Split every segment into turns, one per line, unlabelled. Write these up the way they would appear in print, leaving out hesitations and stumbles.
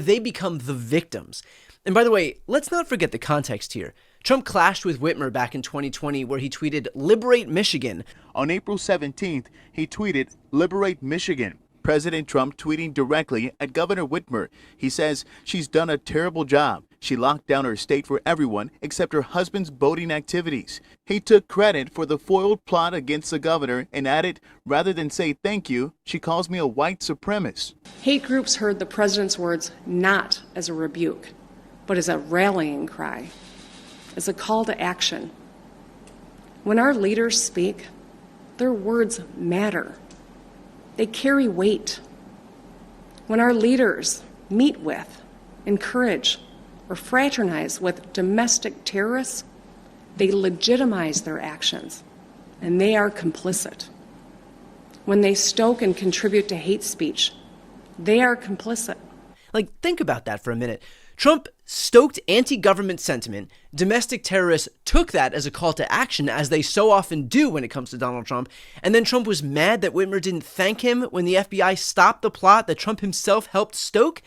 They become the victims. And by the way, let's not forget the context here. Trump clashed with Whitmer back in 2020 where he tweeted, "Liberate Michigan."
On April 17th, he tweeted, "Liberate Michigan." President Trump tweeting directly at Governor Whitmer. He says she's done a terrible job. She locked down her state for everyone except her husband's boating activities. He took credit for the foiled plot against the governor and added, rather than say thank you, she calls me a white supremacist.
Hate groups heard the president's words not as a rebuke, but as a rallying cry, as a call to action. When our leaders speak, their words matter. They carry weight. When our leaders meet with, encourage, or fraternize with domestic terrorists, they legitimize their actions, and they are complicit. When they stoke and contribute to hate speech, they are complicit.
Like, think about that for a minute. Trump stoked anti-government sentiment. Domestic terrorists took that as a call to action, as they so often do when it comes to Donald Trump. And then Trump was mad that Whitmer didn't thank him when the FBI stopped the plot that Trump himself helped stoke.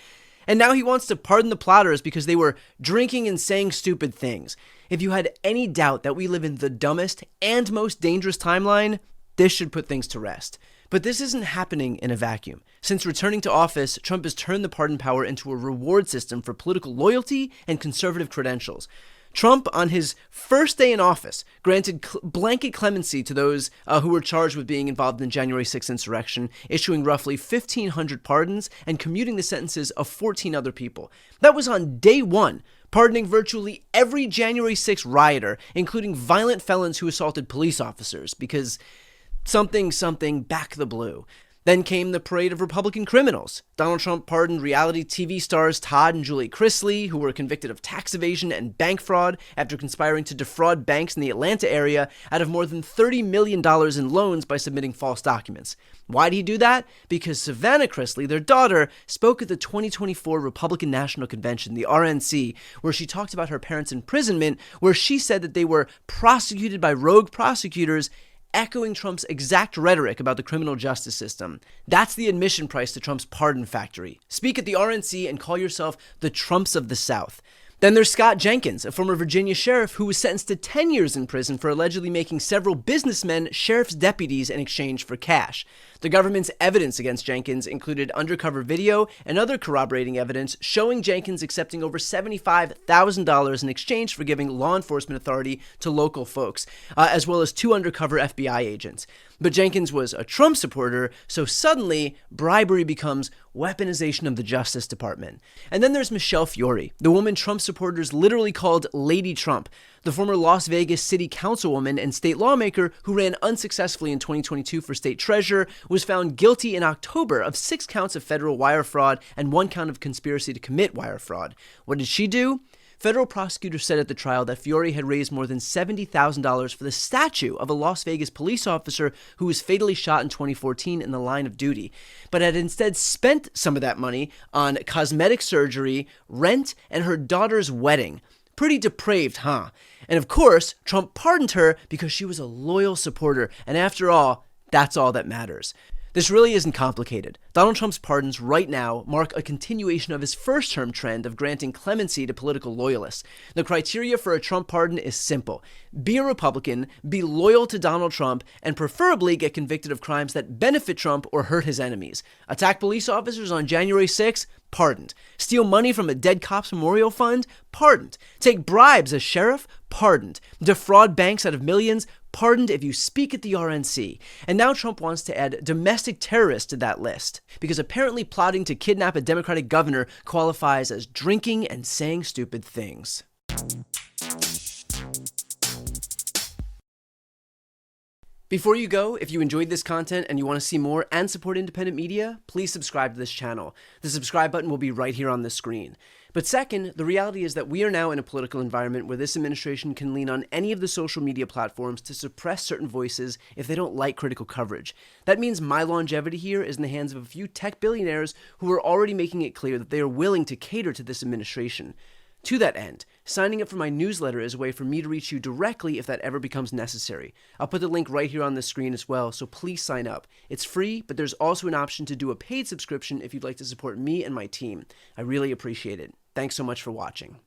And now he wants to pardon the plotters because they were drinking and saying stupid things. If you had any doubt that we live in the dumbest and most dangerous timeline, this should put things to rest. But this isn't happening in a vacuum. Since returning to office, Trump has turned the pardon power into a reward system for political loyalty and conservative credentials. Trump, on his first day in office, granted blanket clemency to those who were charged with being involved in the January 6th insurrection, issuing roughly 1,500 pardons and commuting the sentences of 14 other people. That was on day one, pardoning virtually every January 6th rioter, including violent felons who assaulted police officers, because something back the blue. Then came the parade of Republican criminals. Donald Trump pardoned reality TV stars Todd and Julie Chrisley, who were convicted of tax evasion and bank fraud after conspiring to defraud banks in the Atlanta area out of more than $30 million in loans by submitting false documents. Why did he do that? Because Savannah Chrisley, their daughter, spoke at the 2024 Republican National Convention, the RNC, where she talked about her parents' imprisonment, where she said that they were prosecuted by rogue prosecutors, echoing Trump's exact rhetoric about the criminal justice system. That's the admission price to Trump's pardon factory. Speak at the RNC and call yourself the Trumps of the South. Then there's Scott Jenkins, a former Virginia sheriff who was sentenced to 10 years in prison for allegedly making several businessmen sheriff's deputies in exchange for cash. The government's evidence against Jenkins included undercover video and other corroborating evidence showing Jenkins accepting over $75,000 in exchange for giving law enforcement authority to local folks, as well as 2 undercover FBI agents. But Jenkins was a Trump supporter, so suddenly bribery becomes weaponization of the Justice Department. And then there's Michelle Fiore, the woman Trump supporters literally called Lady Trump, the former Las Vegas city councilwoman and state lawmaker who ran unsuccessfully in 2022 for state treasurer, was found guilty in October of 6 counts of federal wire fraud and 1 count of conspiracy to commit wire fraud. What did she do? Federal prosecutors said at the trial that Fiore had raised more than $70,000 for the statue of a Las Vegas police officer who was fatally shot in 2014 in the line of duty, but had instead spent some of that money on cosmetic surgery, rent, and her daughter's wedding. Pretty depraved, huh? And of course, Trump pardoned her because she was a loyal supporter, and after all, that's all that matters. This really isn't complicated. Donald Trump's pardons right now mark a continuation of his first-term trend of granting clemency to political loyalists. The criteria for a Trump pardon is simple. Be a Republican, be loyal to Donald Trump, and preferably get convicted of crimes that benefit Trump or hurt his enemies. Attack police officers on January 6th? Pardoned. Steal money from a dead cops memorial fund? Pardoned. Take bribes as sheriff? Pardoned. Defraud banks out of millions? Pardoned if you speak at the RNC. And now Trump wants to add domestic terrorists to that list, because apparently plotting to kidnap a Democratic governor qualifies as drinking and saying stupid things. Before you go, if you enjoyed this content and you want to see more and support independent media, please subscribe to this channel. The subscribe button will be right here on the screen. But second, the reality is that we are now in a political environment where this administration can lean on any of the social media platforms to suppress certain voices if they don't like critical coverage. That means my longevity here is in the hands of a few tech billionaires who are already making it clear that they are willing to cater to this administration. To that end, Signing up for my newsletter is a way for me to reach you directly if that ever becomes necessary. I'll put the link right here on the screen as well, so please sign up. It's free, but there's also an option to do a paid subscription if you'd like to support me and my team. I really appreciate it. Thanks so much for watching.